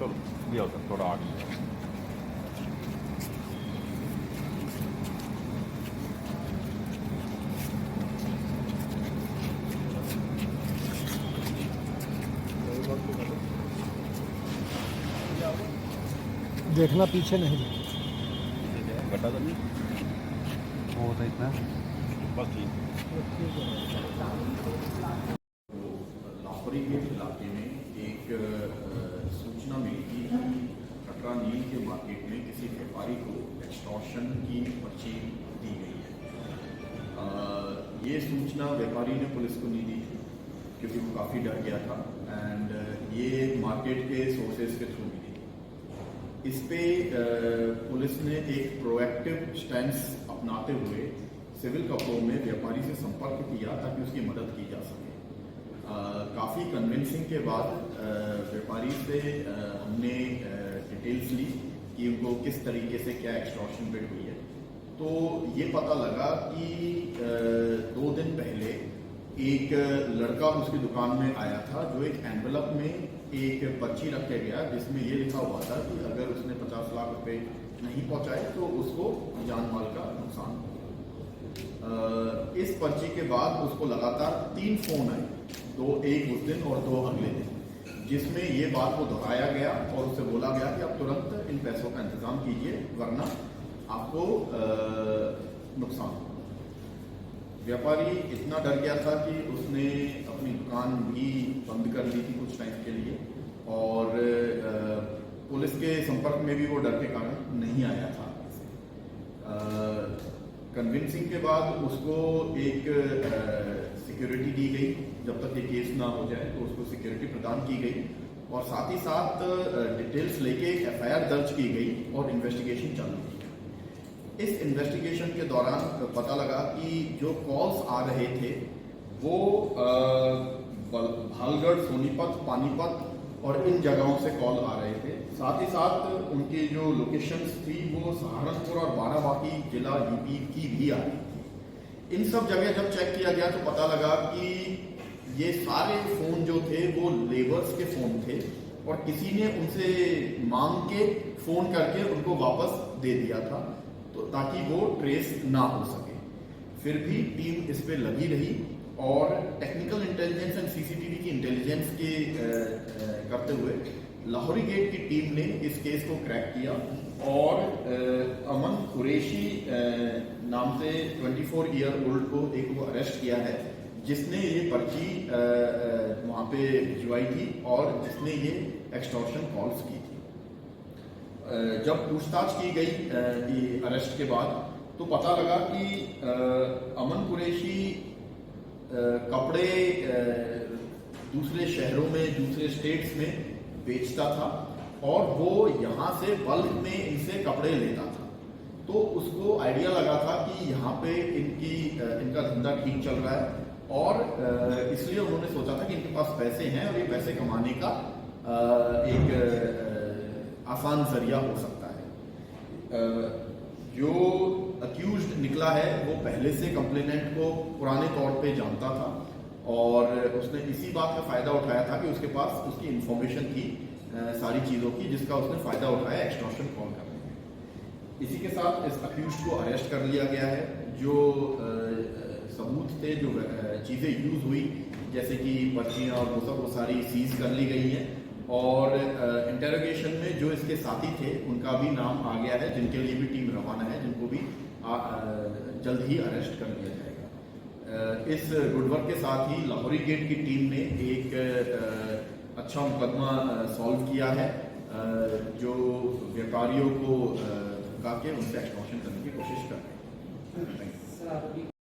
चलो भी होता थोड़ा आगे। देखना पीछे नहीं। गड्ढा तो नहीं वो तो इतना बस ठीक। लाहौरी गेट इलाके में एक सूचना मिली थी कि कटरा नील के मार्केट में किसी व्यापारी को एक्सटॉर्शन की पर्ची दी गई है। ये सूचना व्यापारी ने पुलिस को नहीं दी क्योंकि वो काफ़ी डर गया था एंड ये मार्केट के सोर्सेज के थ्रू मिली थी। इस पे पुलिस ने एक प्रोएक्टिव स्टैंस अपनाते हुए सिविल कपड़ों में व्यापारी से संपर्क किया ताकि उसकी मदद की जा सके। काफ़ी कन्विंसिंग के बाद व्यापारी से हमने डिटेल्स ली कि उनको किस तरीके से क्या एक्सटॉर्शन बिड हुई है। तो ये पता लगा कि 2 दिन पहले एक लड़का उसकी दुकान में आया था जो एक एनवेलप में एक पर्ची रख के गया जिसमें ये लिखा हुआ था कि अगर उसने 50 लाख रुपए नहीं पहुंचाए तो उसको जान माल का नुकसान होगा। इस पर्ची के बाद उसको लगातार 3 फोन आए, 2 एक उस दिन और 2 अगले दिन, जिसमें ये बात को दोहराया गया और उससे बोला गया कि आप तुरंत इन पैसों का इंतजाम कीजिए वरना आपको नुकसान होगा। व्यापारी इतना डर गया था कि उसने अपनी दुकान भी बंद कर ली थी कुछ टाइम के लिए और पुलिस के संपर्क में भी वो डर के कारण नहीं आया था। कन्विंसिंग के बाद उसको एक सिक्योरिटी दी गई, जब तक ये केस ना हो जाए तो उसको सिक्योरिटी प्रदान की गई और साथ ही साथ डिटेल्स लेके एक एफआईआर दर्ज की गई और इन्वेस्टिगेशन चालू की। इस इन्वेस्टिगेशन के दौरान पता लगा कि जो कॉल्स आ रहे थे वो भालगढ़, सोनीपत, पानीपत और इन जगहों से कॉल आ रहे थे। साथ ही साथ उनकी जो लोकेशंस थी वो सहारनपुर और बाराबांकी जिला यूपी की भी आ रही थी। इन सब जगह जब चेक किया गया तो पता लगा कि ये सारे फोन जो थे वो लेबर्स के फोन थे और किसी ने उनसे मांग के फोन करके उनको वापस दे दिया था तो ताकि वो ट्रेस ना हो सके। फिर भी टीम इस पे लगी रही और टेक्निकल इंटेलिजेंस एंड सीसीटीवी की इंटेलिजेंस के करते हुए लाहौरी गेट की टीम ने इस केस को क्रैक किया और अमन कुरैशी नाम से 24 ईयर ओल्ड को एक वो अरेस्ट किया है जिसने ये पर्ची वहाँ पे भिजवाई थी और जिसने ये एक्सटॉर्शन कॉल्स की थी। जब पूछताछ की गई अरेस्ट के बाद तो पता लगा कि अमन कुरैशी कपड़े दूसरे शहरों में, दूसरे स्टेट्स में बेचता था और वो यहाँ से बल्क में इनसे कपड़े लेता था। तो उसको आइडिया लगा था कि यहाँ पे इनका धंधा ठीक चल रहा है और इसलिए उन्होंने सोचा था कि इनके पास पैसे हैं और ये पैसे कमाने का एक आसान जरिया हो सकता है। जो अक्यूज्ड निकला है वो पहले से कंप्लेनेंट को पुराने तौर पे जानता था और उसने इसी बात का फायदा उठाया था कि उसके पास उसकी इंफॉर्मेशन थी सारी चीज़ों की जिसका उसने फायदा उठाया एक्सटॉर्शन कॉल करने में। इसी के साथ इस अक्यूज्ड को अरेस्ट कर लिया गया है। जो सबूत थे, जो चीज़ें यूज हुई जैसे कि पर्चियाँ और वो सारी सीज कर ली गई हैं और इंटेरोगेशन में जो इसके साथी थे उनका भी नाम आ गया है जिनके लिए भी टीम रवाना है, जिनको भी जल्द ही अरेस्ट कर लिया जाएगा। इस गुडवर्क के साथ ही लाहौरी गेट की टीम ने एक अच्छा मुकदमा सॉल्व किया है जो व्यापारियों को धमका के उनसे एक्सटॉर्शन करने की कोशिश कर रहे हैं।